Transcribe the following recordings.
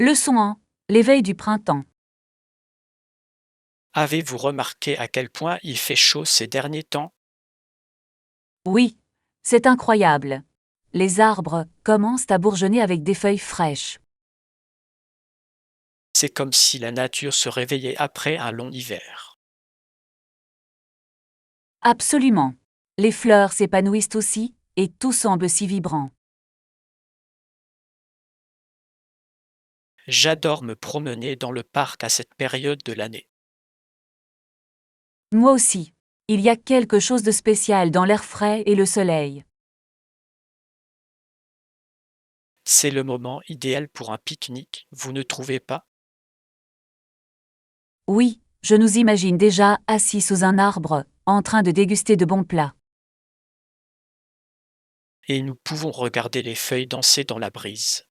Leçon 1. L'éveil du printemps. Avez-vous remarqué à quel point il fait chaud ces derniers temps? Oui, c'est incroyable. Les arbres commencent à bourgeonner avec des feuilles fraîches. C'est comme si la nature se réveillait après un long hiver. Absolument. Les fleurs s'épanouissent aussi, et tout semble si vibrant. J'adore me promener dans le parc à cette période de l'année. Moi aussi. Il y a quelque chose de spécial dans l'air frais et le soleil. C'est le moment idéal pour un pique-nique, vous ne trouvez pas? Oui, je nous imagine déjà assis sous un arbre, en train de déguster de bons plats. Et nous pouvons regarder les feuilles danser dans la brise.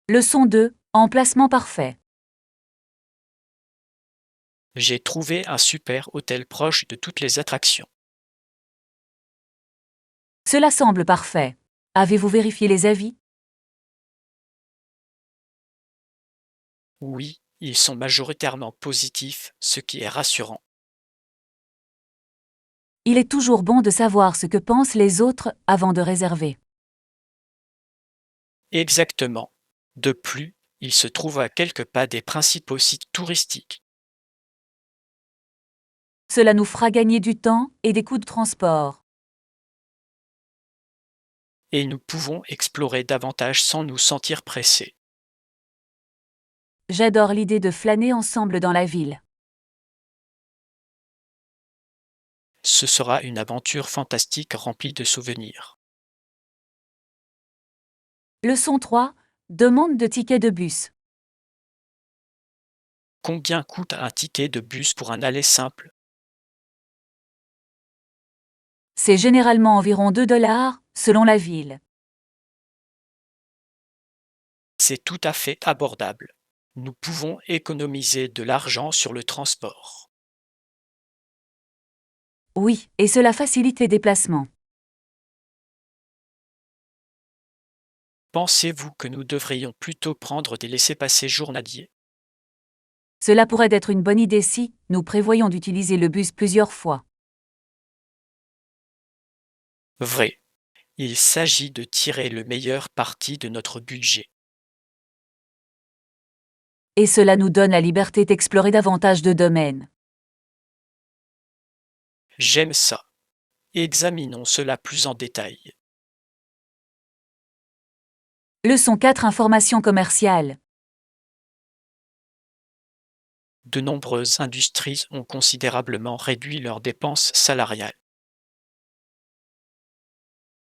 Leçon 2. Emplacement parfait. J'ai trouvé un super hôtel proche de toutes les attractions. Cela semble parfait. Avez-vous vérifié les avis? Oui, ils sont majoritairement positifs, ce qui est rassurant. Il est toujours bon de savoir ce que pensent les autres avant de réserver. Exactement. De plus, il se trouve à quelques pas des principaux sites touristiques. Cela nous fera gagner du temps et des coûts de transport. Et nous pouvons explorer davantage sans nous sentir pressés. J'adore l'idée de flâner ensemble dans la ville. Ce sera une aventure fantastique remplie de souvenirs. Leçon 3. Demande de ticket de bus. Combien coûte un ticket de bus pour un aller simple? C'est généralement environ 2 dollars, selon la ville. C'est tout à fait abordable. Nous pouvons économiser de l'argent sur le transport. Oui, et cela facilite les déplacements. Pensez-vous que nous devrions plutôt prendre des laissez-passer journaliers? Cela pourrait être une bonne idée si nous prévoyons d'utiliser le bus plusieurs fois. Vrai, il s'agit de tirer le meilleur parti de notre budget. Et cela nous donne la liberté d'explorer davantage de domaines. J'aime ça. Examinons cela plus en détail. Leçon 4. Information commerciale. De nombreuses industries ont considérablement réduit leurs dépenses salariales.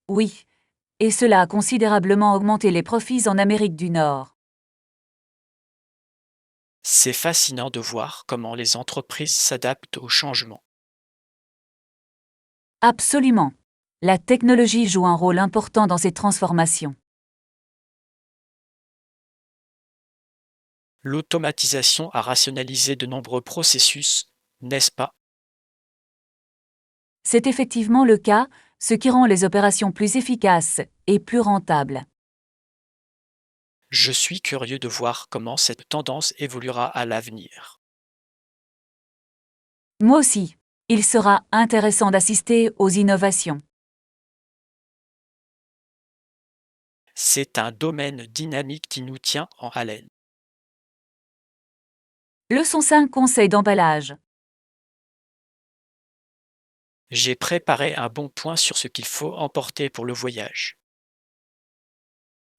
Oui, et cela a considérablement augmenté les profits en Amérique du Nord. C'est fascinant de voir comment les entreprises s'adaptent au changement. Absolument. La technologie joue un rôle important dans ces transformations. L'automatisation a rationalisé de nombreux processus, n'est-ce pas? C'est effectivement le cas, ce qui rend les opérations plus efficaces et plus rentables. Je suis curieux de voir comment cette tendance évoluera à l'avenir. Moi aussi. Il sera intéressant d'assister aux innovations. C'est un domaine dynamique qui nous tient en haleine. Leçon 5. Conseil d'emballage. J'ai préparé un bon point sur ce qu'il faut emporter pour le voyage.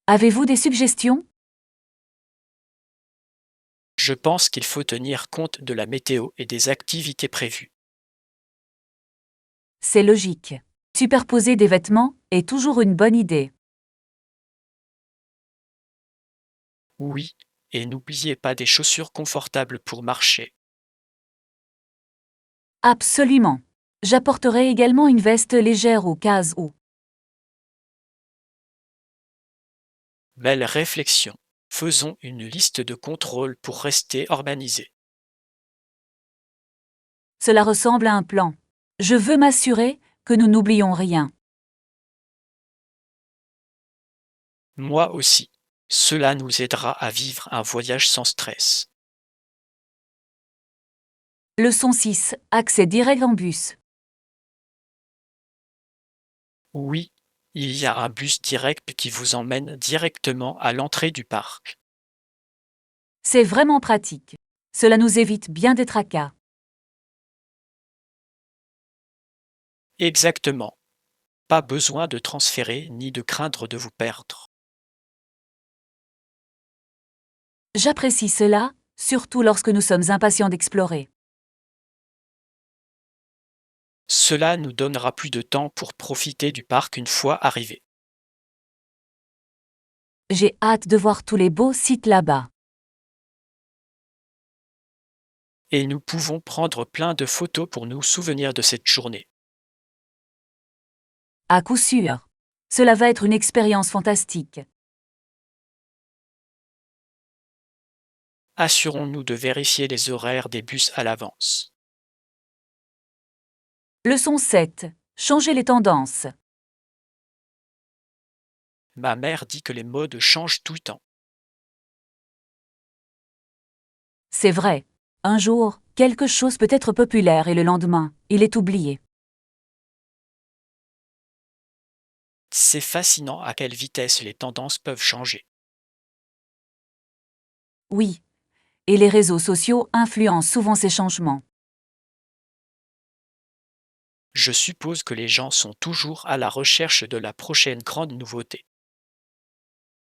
Avez-vous des suggestions? Je pense qu'il faut tenir compte de la météo et des activités prévues. C'est logique. Superposer des vêtements est toujours une bonne idée. Oui, et n'oubliez pas des chaussures confortables pour marcher. Absolument. J'apporterai également une veste légère au cas où. Belle réflexion. Faisons une liste de contrôles pour rester organisés. Cela ressemble à un plan. Je veux m'assurer que nous n'oublions rien. Moi aussi. Cela nous aidera à vivre un voyage sans stress. Leçon 6. Accès direct en bus. Oui, il y a un bus direct qui vous emmène directement à l'entrée du parc. C'est vraiment pratique. Cela nous évite bien des tracas. Exactement. Pas besoin de transférer ni de craindre de vous perdre. J'apprécie cela, surtout lorsque nous sommes impatients d'explorer. Cela nous donnera plus de temps pour profiter du parc une fois arrivés. J'ai hâte de voir tous les beaux sites là-bas. Et nous pouvons prendre plein de photos pour nous souvenir de cette journée. À coup sûr. Cela va être une expérience fantastique. Assurons-nous de vérifier les horaires des bus à l'avance. Leçon 7. Changer les tendances. Ma mère dit que les modes changent tout le temps. C'est vrai. Un jour, quelque chose peut être populaire et le lendemain, il est oublié. C'est fascinant à quelle vitesse les tendances peuvent changer. Oui. Et les réseaux sociaux influencent souvent ces changements. Je suppose que les gens sont toujours à la recherche de la prochaine grande nouveauté.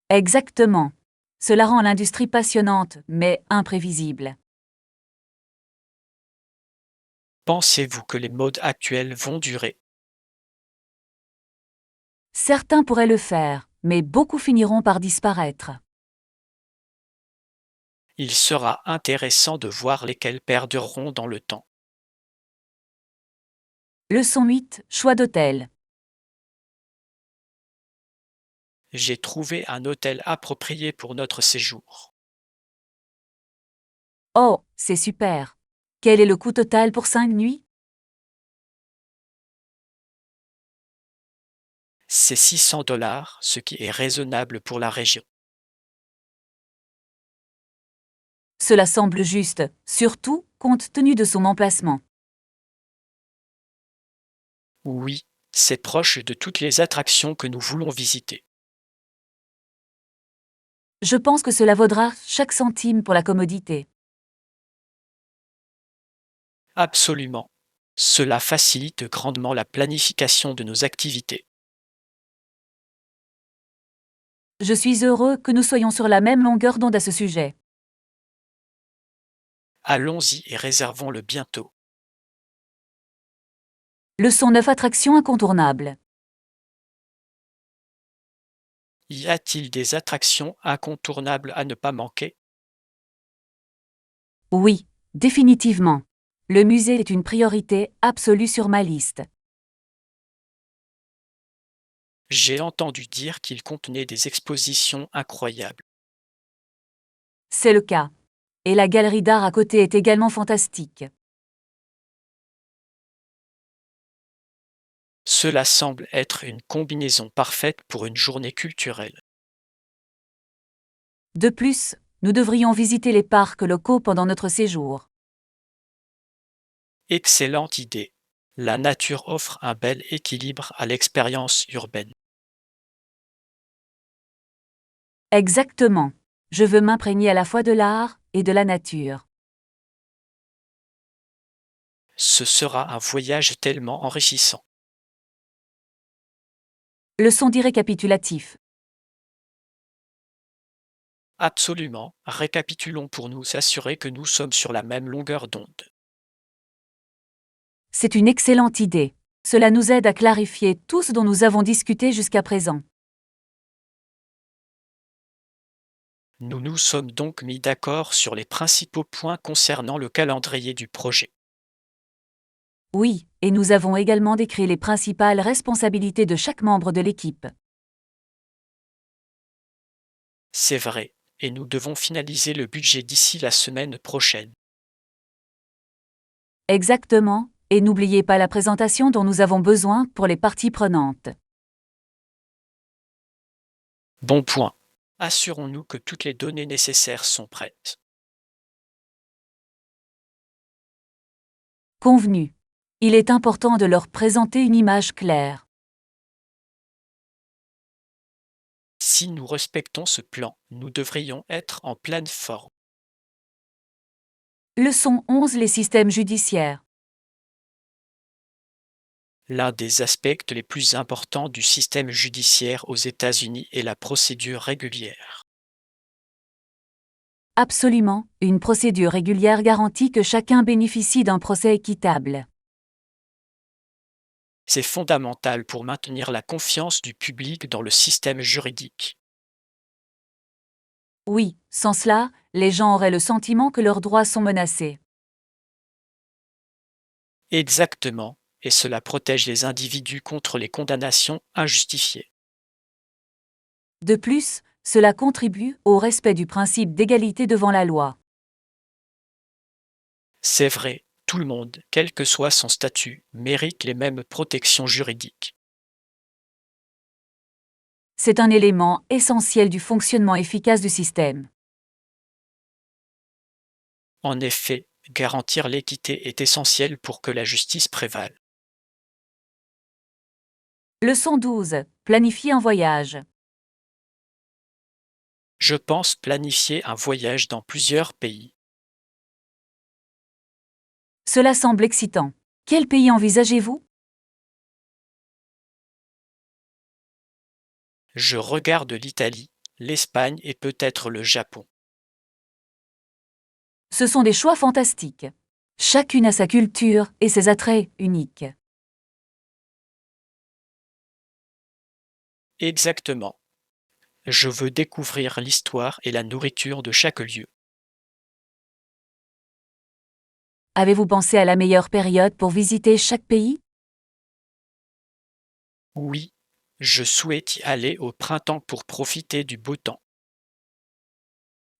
Exactement. Cela rend l'industrie passionnante, mais imprévisible. Pensez-vous que les modes actuels vont durer? Certains pourraient le faire, mais beaucoup finiront par disparaître. Il sera intéressant de voir lesquels perdureront dans le temps. Leçon 8. Choix d'hôtel. J'ai trouvé un hôtel approprié pour notre séjour. Oh, c'est super. Quel est le coût total pour 5 nuits? C'est 600 $, ce qui est raisonnable pour la région. Cela semble juste, surtout compte tenu de son emplacement. Oui, c'est proche de toutes les attractions que nous voulons visiter. Je pense que cela vaudra chaque centime pour la commodité. Absolument. Cela facilite grandement la planification de nos activités. Je suis heureux que nous soyons sur la même longueur d'onde à ce sujet. Allons-y et réservons-le bientôt. Leçon 9. Attractions incontournables. Y a-t-il des attractions incontournables à ne pas manquer? Oui, définitivement. Le musée est une priorité absolue sur ma liste. J'ai entendu dire qu'il contenait des expositions incroyables. C'est le cas. Et la galerie d'art à côté est également fantastique. Cela semble être une combinaison parfaite pour une journée culturelle. De plus, nous devrions visiter les parcs locaux pendant notre séjour. Excellente idée. La nature offre un bel équilibre à l'expérience urbaine. Exactement. Je veux m'imprégner à la fois de l'art et de la nature. Ce sera un voyage tellement enrichissant. Leçon dit récapitulatif. Absolument. Récapitulons pour nous assurer que nous sommes sur la même longueur d'onde. C'est une excellente idée. Cela nous aide à clarifier tout ce dont nous avons discuté jusqu'à présent. Nous nous sommes donc mis d'accord sur les principaux points concernant le calendrier du projet. Oui, et nous avons également décrit les principales responsabilités de chaque membre de l'équipe. C'est vrai, et nous devons finaliser le budget d'ici la semaine prochaine. Exactement, et n'oubliez pas la présentation dont nous avons besoin pour les parties prenantes. Bon point. assurons-nous que toutes les données nécessaires sont prêtes. Convenu. Il est important de leur présenter une image claire. Si nous respectons ce plan, nous devrions être en pleine forme. Leçon 11. Les systèmes judiciaires. L'un des aspects les plus importants du système judiciaire aux États-Unis est la procédure régulière. Absolument, une procédure régulière garantit que chacun bénéficie d'un procès équitable. C'est fondamental pour maintenir la confiance du public dans le système juridique. Oui, sans cela, les gens auraient le sentiment que leurs droits sont menacés. Exactement, et cela protège les individus contre les condamnations injustifiées. De plus, cela contribue au respect du principe d'égalité devant la loi. C'est vrai, tout le monde, quel que soit son statut, mérite les mêmes protections juridiques. C'est un élément essentiel du fonctionnement efficace du système. En effet, garantir l'équité est essentiel pour que la justice prévale. Leçon 12. Planifier un voyage. Je pense planifier un voyage dans plusieurs pays. Cela semble excitant. Quel pays envisagez-vous? Je regarde l'Italie, l'Espagne et peut-être le Japon. Ce sont des choix fantastiques. Chacune a sa culture et ses attraits uniques. Exactement. Je veux découvrir l'histoire et la nourriture de chaque lieu. Avez-vous pensé à la meilleure période pour visiter chaque pays? Oui, je souhaite y aller au printemps pour profiter du beau temps.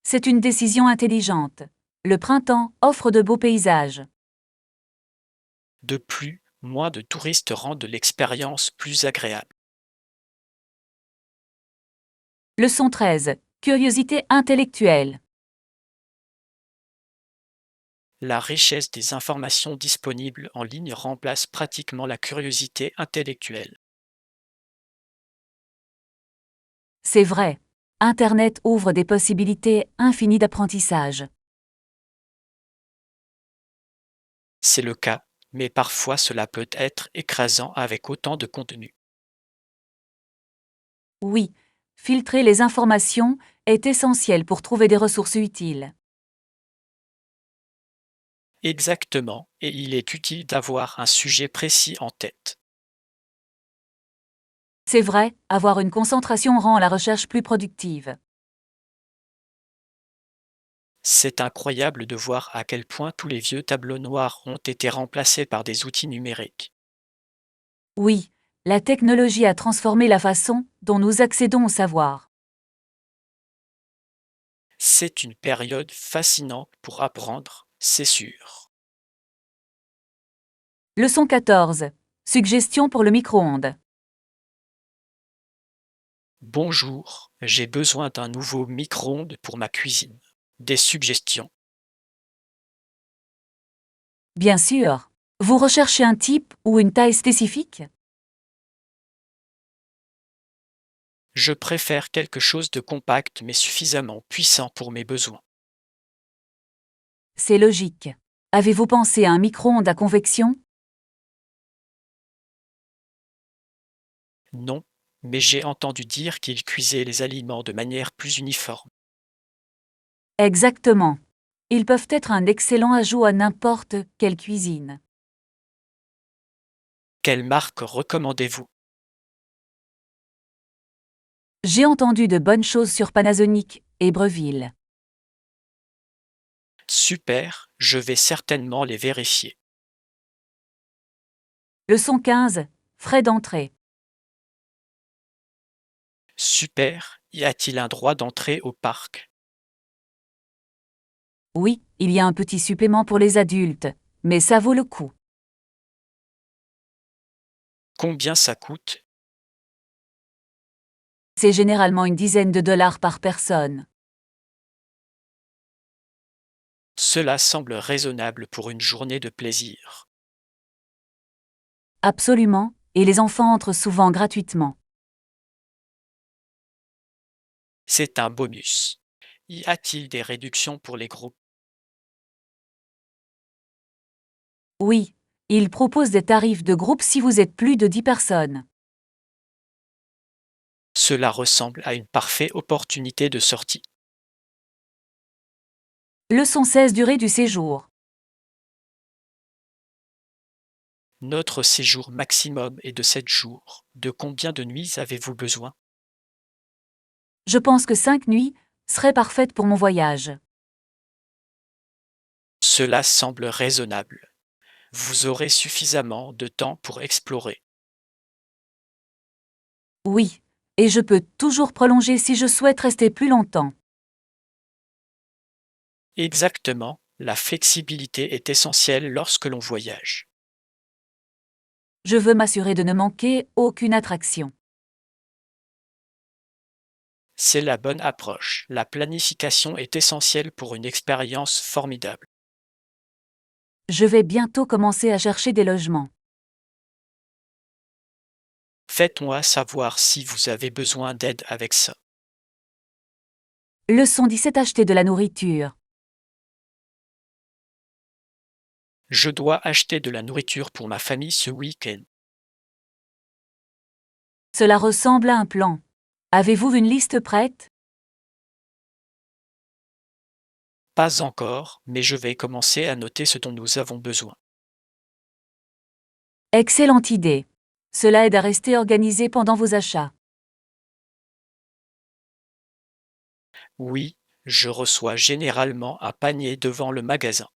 C'est une décision intelligente. Le printemps offre de beaux paysages. De plus, moins de touristes rendent l'expérience plus agréable. Leçon 13. Curiosité intellectuelle. La richesse des informations disponibles en ligne remplace pratiquement la curiosité intellectuelle. C'est vrai. Internet ouvre des possibilités infinies d'apprentissage. C'est le cas, mais parfois cela peut être écrasant avec autant de contenu. Oui, filtrer les informations est essentiel pour trouver des ressources utiles. Exactement, et il est utile d'avoir un sujet précis en tête. C'est vrai, avoir une concentration rend la recherche plus productive. C'est incroyable de voir à quel point tous les vieux tableaux noirs ont été remplacés par des outils numériques. Oui, la technologie a transformé la façon dont nous accédons au savoir. C'est une période fascinante pour apprendre, c'est sûr. Leçon 14. Suggestions pour le micro-ondes. Bonjour, j'ai besoin d'un nouveau micro-ondes pour ma cuisine. Des suggestions. Bien sûr. Vous recherchez un type ou une taille spécifique? Je préfère quelque chose de compact mais suffisamment puissant pour mes besoins. C'est logique. Avez-vous pensé à un micro-ondes à convection? Non, mais j'ai entendu dire qu'il cuisait les aliments de manière plus uniforme. Exactement. Ils peuvent être un excellent ajout à n'importe quelle cuisine. Quelle marque recommandez-vous? J'ai entendu de bonnes choses sur Panasonic et Breville. Super, je vais certainement les vérifier. Leçon 15. Frais d'entrée. Super, y a-t-il un droit d'entrée au parc? Oui, il y a un petit supplément pour les adultes, mais ça vaut le coup. Combien ça coûte? C'est généralement une dizaine de dollars par personne. Cela semble raisonnable pour une journée de plaisir. Absolument, et les enfants entrent souvent gratuitement. C'est un bonus. Y a-t-il des réductions pour les groupes? Oui, ils proposent des tarifs de groupe si vous êtes plus de 10 personnes. Cela ressemble à une parfaite opportunité de sortie. Leçon 16 durée du séjour. Notre séjour maximum est de 7 jours. De combien de nuits avez-vous besoin? Je pense que 5 nuits seraient parfaites pour mon voyage. Cela semble raisonnable. Vous aurez suffisamment de temps pour explorer. Oui, et je peux toujours prolonger si je souhaite rester plus longtemps. Exactement, la flexibilité est essentielle lorsque l'on voyage. Je veux m'assurer de ne manquer aucune attraction. C'est la bonne approche. La planification est essentielle pour une expérience formidable. Je vais bientôt commencer à chercher des logements. Faites-moi savoir si vous avez besoin d'aide avec ça. Leçon 17 acheter de la nourriture. Je dois acheter de la nourriture pour ma famille ce week-end. Cela ressemble à un plan. Avez-vous une liste prête? Pas encore, mais je vais commencer à noter ce dont nous avons besoin. Excellente idée. Cela aide à rester organisé pendant vos achats. Oui, je reçois généralement un panier devant le magasin.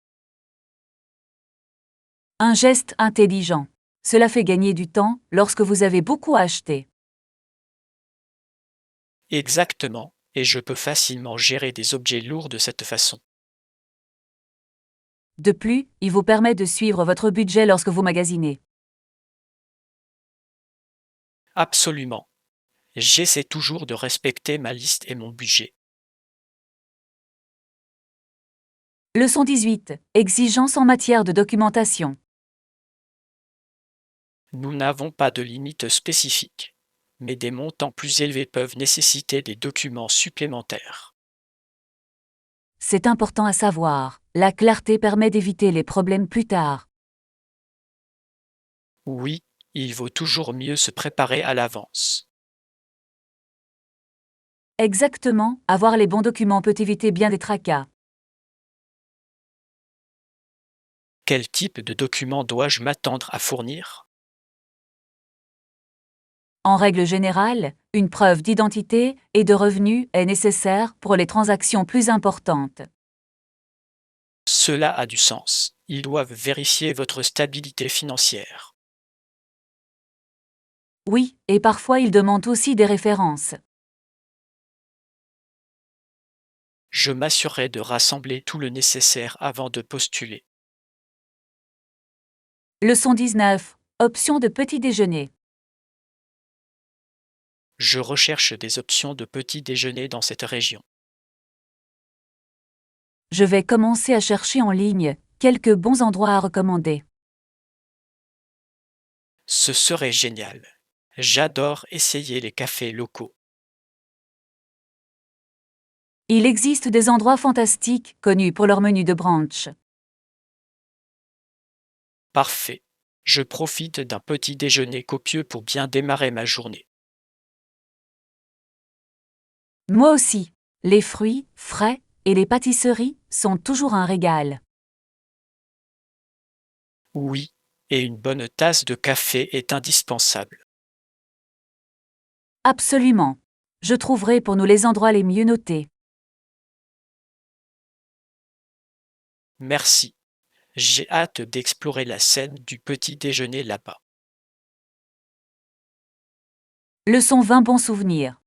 Un geste intelligent. Cela fait gagner du temps lorsque vous avez beaucoup à acheter. Exactement, et je peux facilement gérer des objets lourds de cette façon. De plus, il vous permet de suivre votre budget lorsque vous magasinez. Absolument. J'essaie toujours de respecter ma liste et mon budget. Leçon 18. Exigence en matière de documentation. Nous n'avons pas de limite spécifique, mais des montants plus élevés peuvent nécessiter des documents supplémentaires. C'est important à savoir. La clarté permet d'éviter les problèmes plus tard. Oui, il vaut toujours mieux se préparer à l'avance. Exactement, avoir les bons documents peut éviter bien des tracas. Quel type de documents dois-je m'attendre à fournir? En règle générale, une preuve d'identité et de revenus est nécessaire pour les transactions plus importantes. Cela a du sens. Ils doivent vérifier votre stabilité financière. Oui, et parfois ils demandent aussi des références. Je m'assurerai de rassembler tout le nécessaire avant de postuler. Leçon 19. Option de petit déjeuner. Je recherche des options de petit déjeuner dans cette région. Je vais commencer à chercher en ligne quelques bons endroits à recommander. Ce serait génial. J'adore essayer les cafés locaux. Il existe des endroits fantastiques connus pour leur menu de brunch. Parfait. Je profite d'un petit déjeuner copieux pour bien démarrer ma journée. Moi aussi. Les fruits, frais, et les pâtisseries sont toujours un régal. Oui, et une bonne tasse de café est indispensable. Absolument. Je trouverai pour nous les endroits les mieux notés. Merci. J'ai hâte d'explorer la scène du petit déjeuner là-bas. Leçon 20 bons souvenirs.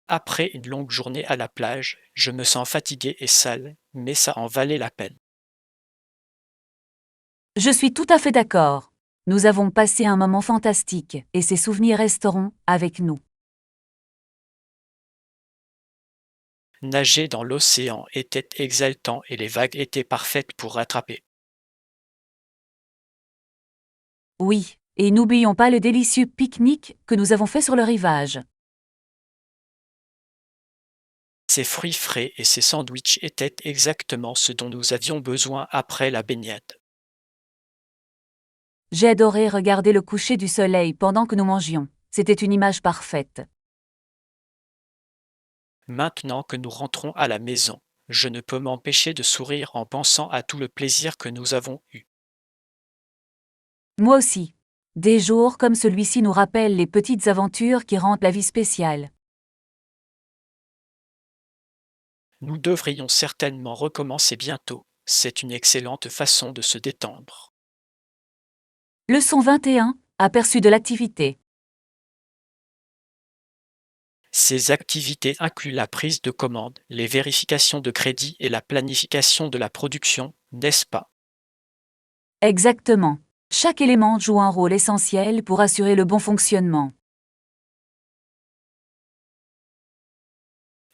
Après une longue journée à la plage, je me sens fatigué et sale, mais ça en valait la peine. Je suis tout à fait d'accord. Nous avons passé un moment fantastique, et ces souvenirs resteront avec nous. Nager dans l'océan était exaltant et les vagues étaient parfaites pour rattraper. Oui, et n'oublions pas le délicieux pique-nique que nous avons fait sur le rivage. Ces fruits frais et ces sandwichs étaient exactement ce dont nous avions besoin après la baignade. J'ai adoré regarder le coucher du soleil pendant que nous mangions. C'était une image parfaite. Maintenant que nous rentrons à la maison, je ne peux m'empêcher de sourire en pensant à tout le plaisir que nous avons eu. Moi aussi. Des jours comme celui-ci nous rappellent les petites aventures qui rendent la vie spéciale. Nous devrions certainement recommencer bientôt. C'est une excellente façon de se détendre. Leçon 21. Aperçu de l'activité. Ces activités incluent la prise de commande, les vérifications de crédit et la planification de la production, n'est-ce pas? Exactement. Chaque élément joue un rôle essentiel pour assurer le bon fonctionnement.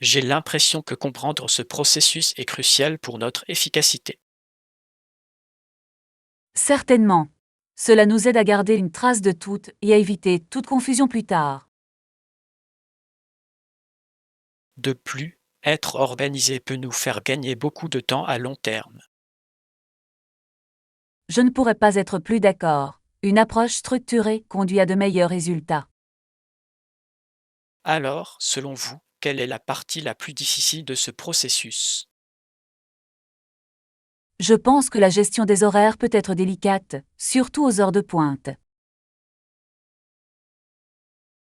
J'ai l'impression que comprendre ce processus est crucial pour notre efficacité. Certainement. Cela nous aide à garder une trace de tout et à éviter toute confusion plus tard. De plus, être organisé peut nous faire gagner beaucoup de temps à long terme. Je ne pourrais pas être plus d'accord. Une approche structurée conduit à de meilleurs résultats. Alors, selon vous, quelle est la partie la plus difficile de ce processus? Je pense que la gestion des horaires peut être délicate, surtout aux heures de pointe.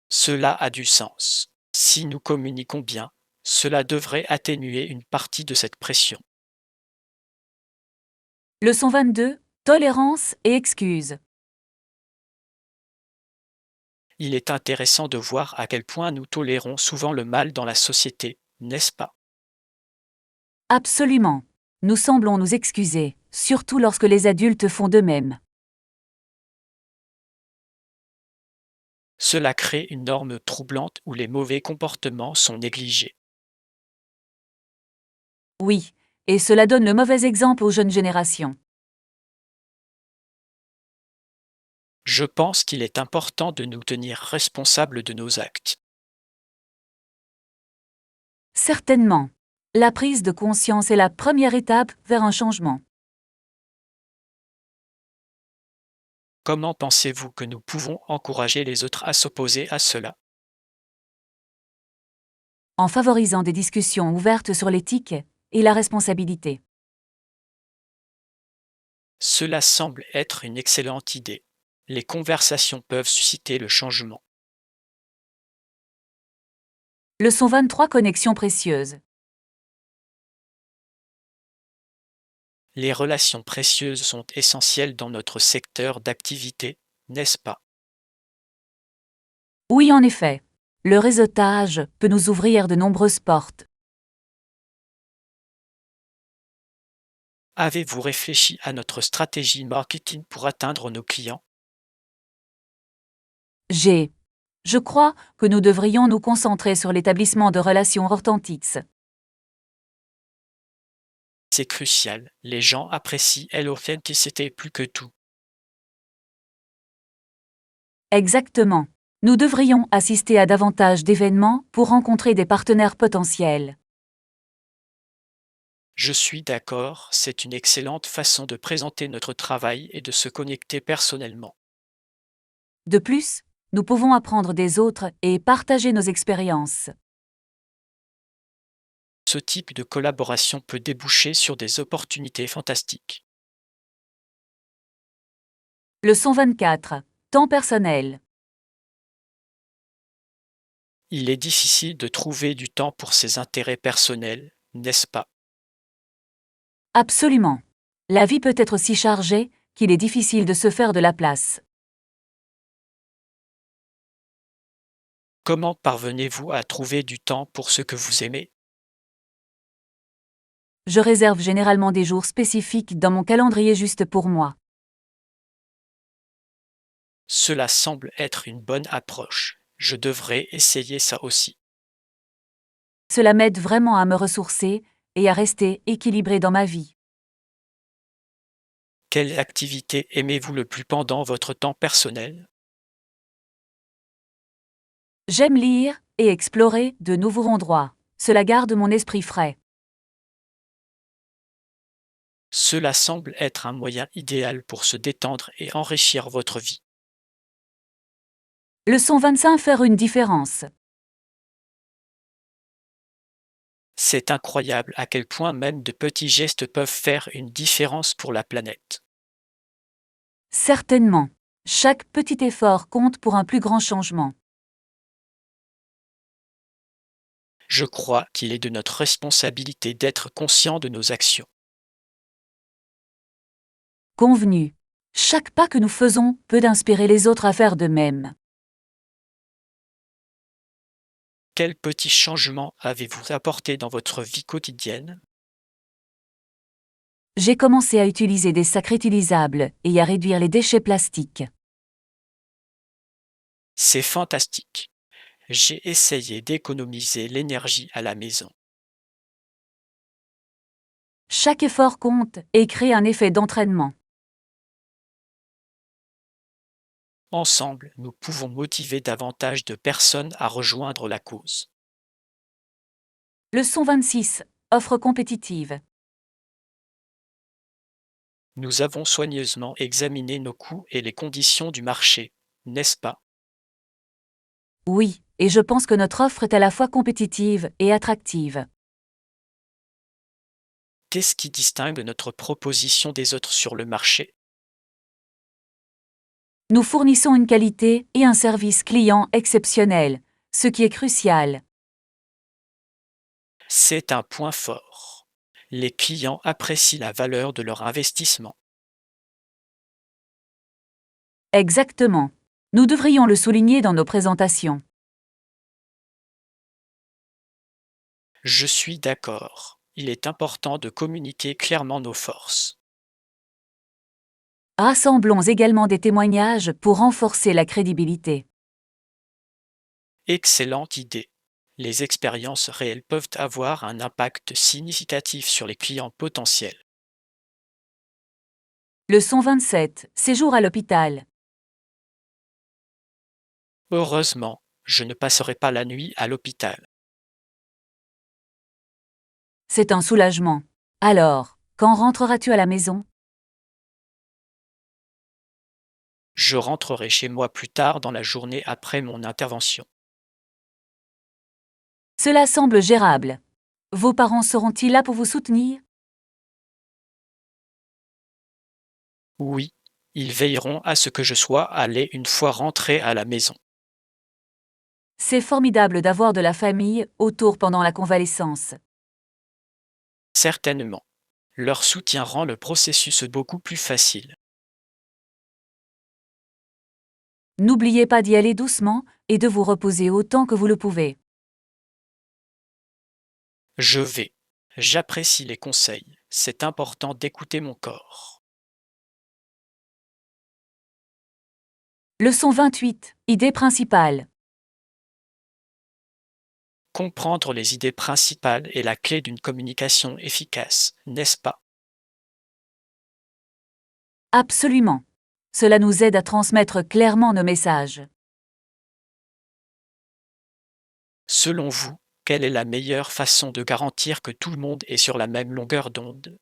Cela a du sens. Si nous communiquons bien, cela devrait atténuer une partie de cette pression. Leçon 22. Tolérance et excuses. Il est intéressant de voir à quel point nous tolérons souvent le mal dans la société, n'est-ce pas? Absolument. Nous semblons nous excuser, surtout lorsque les adultes font de même. Cela crée une norme troublante où les mauvais comportements sont négligés. Oui, et cela donne le mauvais exemple aux jeunes générations. Je pense qu'il est important de nous tenir responsables de nos actes. Certainement. La prise de conscience est la première étape vers un changement. Comment pensez-vous que nous pouvons encourager les autres à s'opposer à cela? En favorisant des discussions ouvertes sur l'éthique et la responsabilité. Cela semble être une excellente idée. Les conversations peuvent susciter le changement. Leçon 23. Connexion précieuse. Les relations précieuses sont essentielles dans notre secteur d'activité, n'est-ce pas? Oui, en effet. Le réseautage peut nous ouvrir de nombreuses portes. Avez-vous réfléchi à notre stratégie marketing pour atteindre nos clients? Je crois que nous devrions nous concentrer sur l'établissement de relations authentiques. C'est crucial, les gens apprécient l'authenticité plus que tout. Exactement. Nous devrions assister à davantage d'événements pour rencontrer des partenaires potentiels. Je suis d'accord, c'est une excellente façon de présenter notre travail et de se connecter personnellement. De plus, nous pouvons apprendre des autres et partager nos expériences. Ce type de collaboration peut déboucher sur des opportunités fantastiques. Leçon 24. Temps personnel. Il est difficile de trouver du temps pour ses intérêts personnels, n'est-ce pas? Absolument. La vie peut être si chargée qu'il est difficile de se faire de la place. Comment parvenez-vous à trouver du temps pour ce que vous aimez? Je réserve généralement des jours spécifiques dans mon calendrier juste pour moi. Cela semble être une bonne approche. Je devrais essayer ça aussi. Cela m'aide vraiment à me ressourcer et à rester équilibré dans ma vie. Quelle activité aimez-vous le plus pendant votre temps personnel? J'aime lire et explorer de nouveaux endroits. Cela garde mon esprit frais. Cela semble être un moyen idéal pour se détendre et enrichir votre vie. Leçon 25. Faire une différence. C'est incroyable à quel point même de petits gestes peuvent faire une différence pour la planète. Certainement. Chaque petit effort compte pour un plus grand changement. Je crois qu'il est de notre responsabilité d'être conscient de nos actions. Convenu. Chaque pas que nous faisons peut inspirer les autres à faire de même. Quels petits changements avez-vous apportés dans votre vie quotidienne? J'ai commencé à utiliser des sacs réutilisables et à réduire les déchets plastiques. C'est fantastique. J'ai essayé d'économiser l'énergie à la maison. Chaque effort compte et crée un effet d'entraînement. Ensemble, nous pouvons motiver davantage de personnes à rejoindre la cause. Leçon 26. Offre compétitive. Nous avons soigneusement examiné nos coûts et les conditions du marché, n'est-ce pas? Oui, et je pense que notre offre est à la fois compétitive et attractive. Qu'est-ce qui distingue notre proposition des autres sur le marché? Nous fournissons une qualité et un service client exceptionnel, ce qui est crucial. C'est un point fort. Les clients apprécient la valeur de leur investissement. Exactement. Nous devrions le souligner dans nos présentations. Je suis d'accord. Il est important de communiquer clairement nos forces. Rassemblons également des témoignages pour renforcer la crédibilité. Excellente idée. Les expériences réelles peuvent avoir un impact significatif sur les clients potentiels. Leçon 27. Séjour à l'hôpital. Heureusement, je ne passerai pas la nuit à l'hôpital. C'est un soulagement. Alors, quand rentreras-tu à la maison? Je rentrerai chez moi plus tard dans la journée après mon intervention. Cela semble gérable. Vos parents seront-ils là pour vous soutenir? Oui, ils veilleront à ce que je sois allé une fois rentré à la maison. C'est formidable d'avoir de la famille autour pendant la convalescence. Certainement. Leur soutien rend le processus beaucoup plus facile. N'oubliez pas d'y aller doucement et de vous reposer autant que vous le pouvez. Je vais. J'apprécie les conseils. C'est important d'écouter mon corps. Leçon 28. Idée principale. Comprendre les idées principales est la clé d'une communication efficace, n'est-ce pas? Absolument. Cela nous aide à transmettre clairement nos messages. Selon vous, quelle est la meilleure façon de garantir que tout le monde est sur la même longueur d'onde?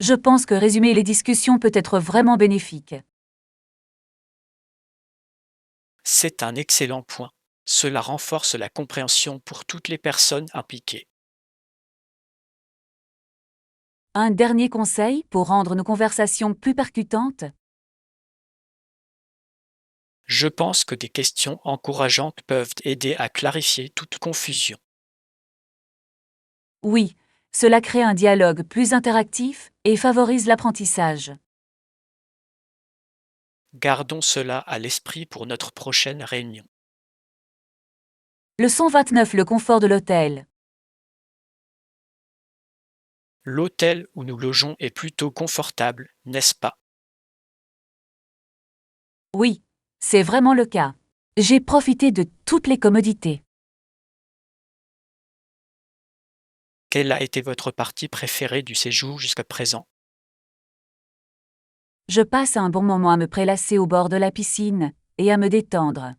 Je pense que résumer les discussions peut être vraiment bénéfique. C'est un excellent point. Cela renforce la compréhension pour toutes les personnes impliquées. Un dernier conseil pour rendre nos conversations plus percutantes? Je pense que des questions encourageantes peuvent aider à clarifier toute confusion. Oui, cela crée un dialogue plus interactif et favorise l'apprentissage. Gardons cela à l'esprit pour notre prochaine réunion. Leçon 29. Le confort de l'hôtel. L'hôtel où nous logeons est plutôt confortable, n'est-ce pas? Oui, c'est vraiment le cas. J'ai profité de toutes les commodités. Quelle a été votre partie préférée du séjour jusqu'à présent? Je passe un bon moment à me prélasser au bord de la piscine et à me détendre.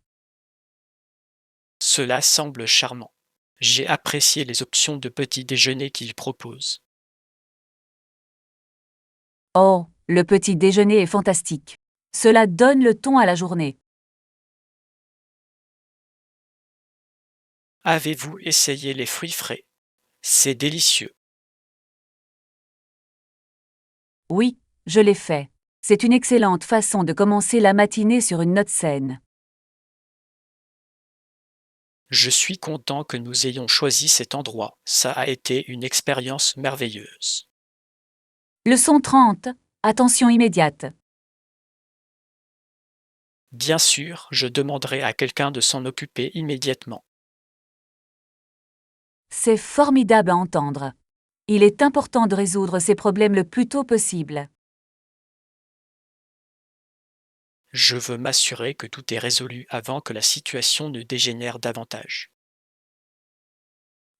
Cela semble charmant. J'ai apprécié les options de petit déjeuner qu'il propose. Oh, le petit déjeuner est fantastique. Cela donne le ton à la journée. Avez-vous essayé les fruits frais? C'est délicieux. Oui, je l'ai fait. C'est une excellente façon de commencer la matinée sur une note saine. Je suis content que nous ayons choisi cet endroit. Ça a été une expérience merveilleuse. Leçon 30. Attention immédiate. Bien sûr, je demanderai à quelqu'un de s'en occuper immédiatement. C'est formidable à entendre. Il est important de résoudre ces problèmes le plus tôt possible. Je veux m'assurer que tout est résolu avant que la situation ne dégénère davantage.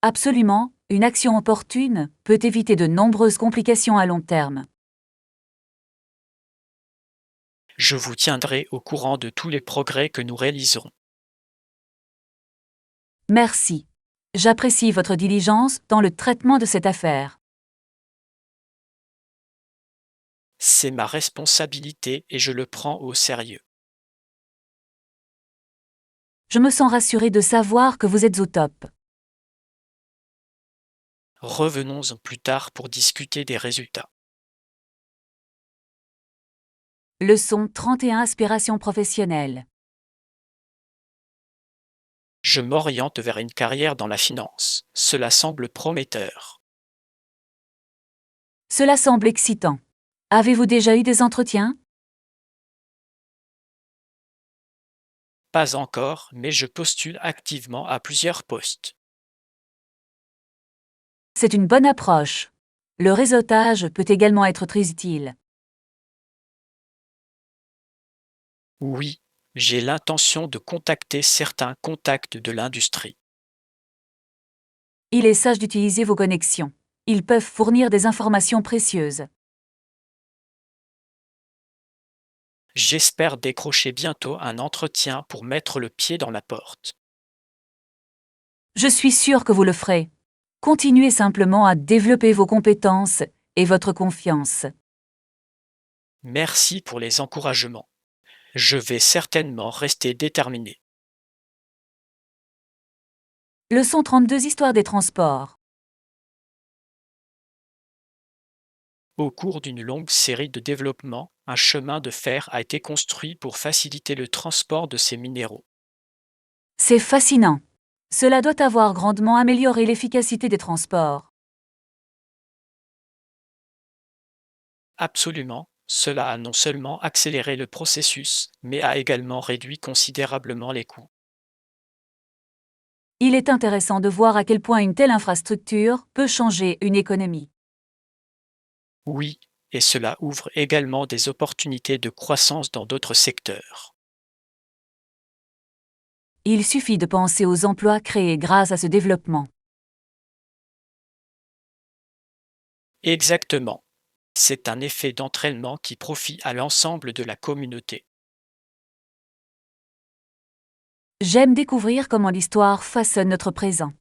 Absolument, une action opportune peut éviter de nombreuses complications à long terme. Je vous tiendrai au courant de tous les progrès que nous réaliserons. Merci. J'apprécie votre diligence dans le traitement de cette affaire. C'est ma responsabilité et je le prends au sérieux. Je me sens rassurée de savoir que vous êtes au top. Revenons-en plus tard pour discuter des résultats. Leçon 31. Aspiration professionnelle. Je m'oriente vers une carrière dans la finance. Cela semble prometteur. Cela semble excitant. Avez-vous déjà eu des entretiens? Pas encore, mais je postule activement à plusieurs postes. C'est une bonne approche. Le réseautage peut également être très utile. Oui, j'ai l'intention de contacter certains contacts de l'industrie. Il est sage d'utiliser vos connexions. Ils peuvent fournir des informations précieuses. J'espère décrocher bientôt un entretien pour mettre le pied dans la porte. Je suis sûre que vous le ferez. Continuez simplement à développer vos compétences et votre confiance. Merci pour les encouragements. Je vais certainement rester déterminé. Leçon 32. Histoire des transports. Au cours d'une longue série de développements, un chemin de fer a été construit pour faciliter le transport de ces minéraux. C'est fascinant. Cela doit avoir grandement amélioré l'efficacité des transports. Absolument, cela a non seulement accéléré le processus, mais a également réduit considérablement les coûts. Il est intéressant de voir à quel point une telle infrastructure peut changer une économie. Oui, et cela ouvre également des opportunités de croissance dans d'autres secteurs. Il suffit de penser aux emplois créés grâce à ce développement. Exactement. C'est un effet d'entraînement qui profite à l'ensemble de la communauté. J'aime découvrir comment l'histoire façonne notre présent.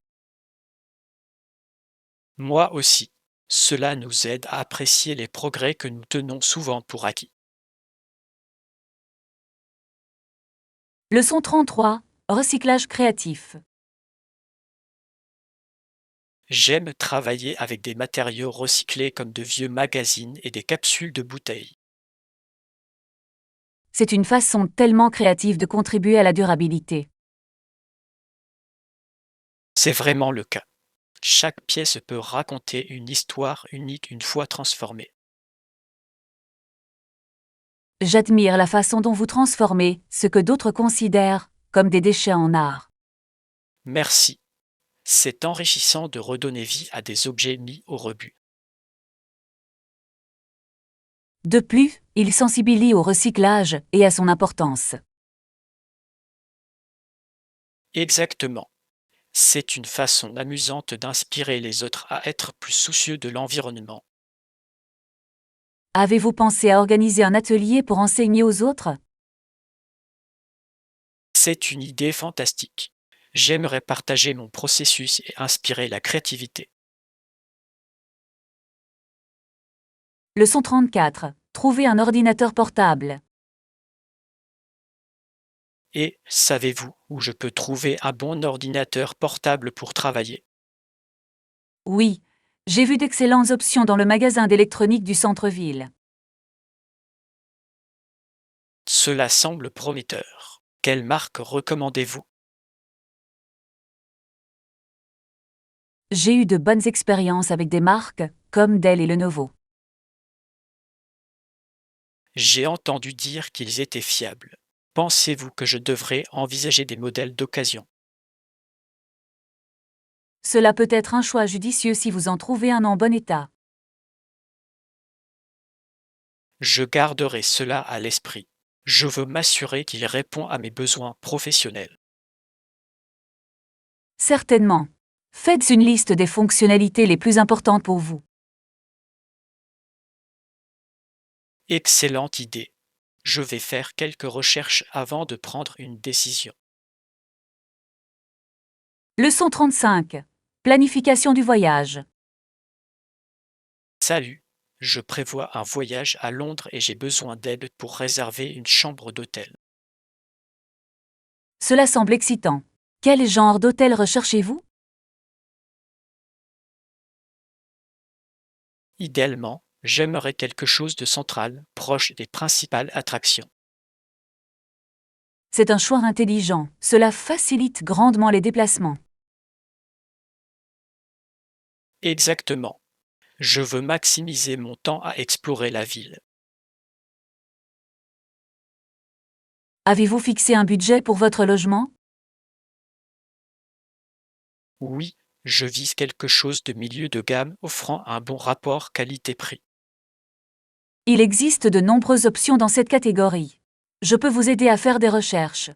Moi aussi. Cela nous aide à apprécier les progrès que nous tenons souvent pour acquis. Leçon 33. Recyclage créatif. J'aime travailler avec des matériaux recyclés comme de vieux magazines et des capsules de bouteilles. C'est une façon tellement créative de contribuer à la durabilité. C'est vraiment le cas. Chaque pièce peut raconter une histoire unique une fois transformée. J'admire la façon dont vous transformez ce que d'autres considèrent comme des déchets en art. Merci. C'est enrichissant de redonner vie à des objets mis au rebut. De plus, il sensibilie au recyclage et à son importance. Exactement. C'est une façon amusante d'inspirer les autres à être plus soucieux de l'environnement. Avez-vous pensé à organiser un atelier pour enseigner aux autres? C'est une idée fantastique. J'aimerais partager mon processus et inspirer la créativité. Leçon 34. Trouver un ordinateur portable. Et savez-vous où je peux trouver un bon ordinateur portable pour travailler? Oui, j'ai vu d'excellentes options dans le magasin d'électronique du centre-ville. Cela semble prometteur. Quelle marque recommandez-vous? J'ai eu de bonnes expériences avec des marques comme Dell et Lenovo. J'ai entendu dire qu'ils étaient fiables. Pensez-vous que je devrais envisager des modèles d'occasion? Cela peut être un choix judicieux si vous en trouvez un en bon état. Je garderai cela à l'esprit. Je veux m'assurer qu'il répond à mes besoins professionnels. Certainement. Faites une liste des fonctionnalités les plus importantes pour vous. Excellente idée. Je vais faire quelques recherches avant de prendre une décision. Leçon 35. Planification du voyage. Salut, je prévois un voyage à Londres et j'ai besoin d'aide pour réserver une chambre d'hôtel. Cela semble excitant. Quel genre d'hôtel recherchez-vous? Idéalement, j'aimerais quelque chose de central, proche des principales attractions. C'est un choix intelligent. Cela facilite grandement les déplacements. Exactement. Je veux maximiser mon temps à explorer la ville. Avez-vous fixé un budget pour votre logement? Oui, je vise quelque chose de milieu de gamme offrant un bon rapport qualité-prix. Il existe de nombreuses options dans cette catégorie. Je peux vous aider à faire des recherches.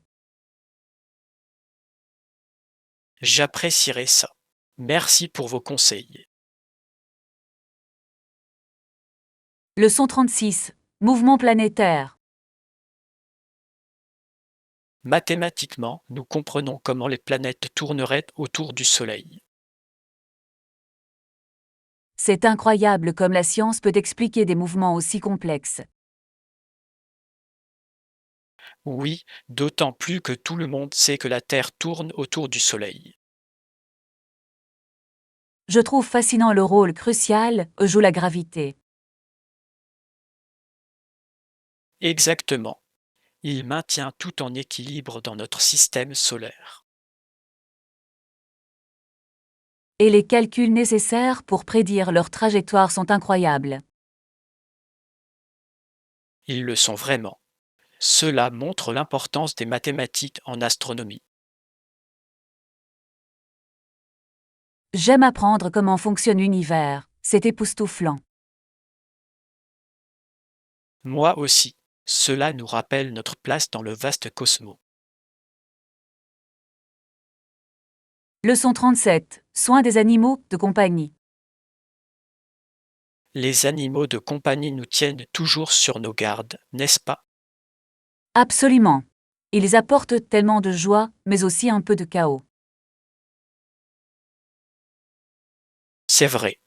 J'apprécierais ça. Merci pour vos conseils. Leçon 36. Mouvement planétaire. Mathématiquement, nous comprenons comment les planètes tourneraient autour du Soleil. C'est incroyable comme la science peut expliquer des mouvements aussi complexes. Oui, d'autant plus que tout le monde sait que la Terre tourne autour du Soleil. Je trouve fascinant le rôle crucial que joue la gravité. Exactement. Il maintient tout en équilibre dans notre système solaire. Et les calculs nécessaires pour prédire leur trajectoire sont incroyables. Ils le sont vraiment. Cela montre l'importance des mathématiques en astronomie. J'aime apprendre comment fonctionne l'univers. C'est époustouflant. Moi aussi. Cela nous rappelle notre place dans le vaste cosmos. Leçon 37. Soins des animaux de compagnie. Les animaux de compagnie nous tiennent toujours sur nos gardes, n'est-ce pas? Absolument. Ils apportent tellement de joie, mais aussi un peu de chaos. C'est vrai.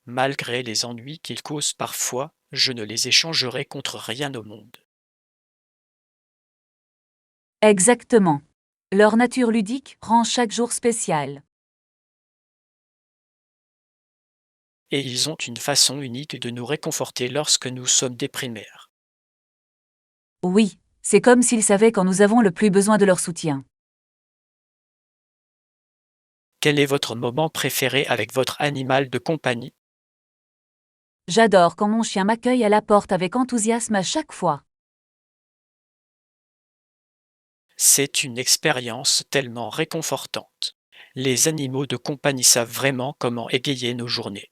Malgré les ennuis qu'ils causent parfois, je ne les échangerai contre rien au monde. Exactement. Leur nature ludique rend chaque jour spécial. Et ils ont une façon unique de nous réconforter lorsque nous sommes déprimés. Oui, c'est comme s'ils savaient quand nous avons le plus besoin de leur soutien. Quel est votre moment préféré avec votre animal de compagnie? J'adore quand mon chien m'accueille à la porte avec enthousiasme à chaque fois. C'est une expérience tellement réconfortante. Les animaux de compagnie savent vraiment comment égayer nos journées.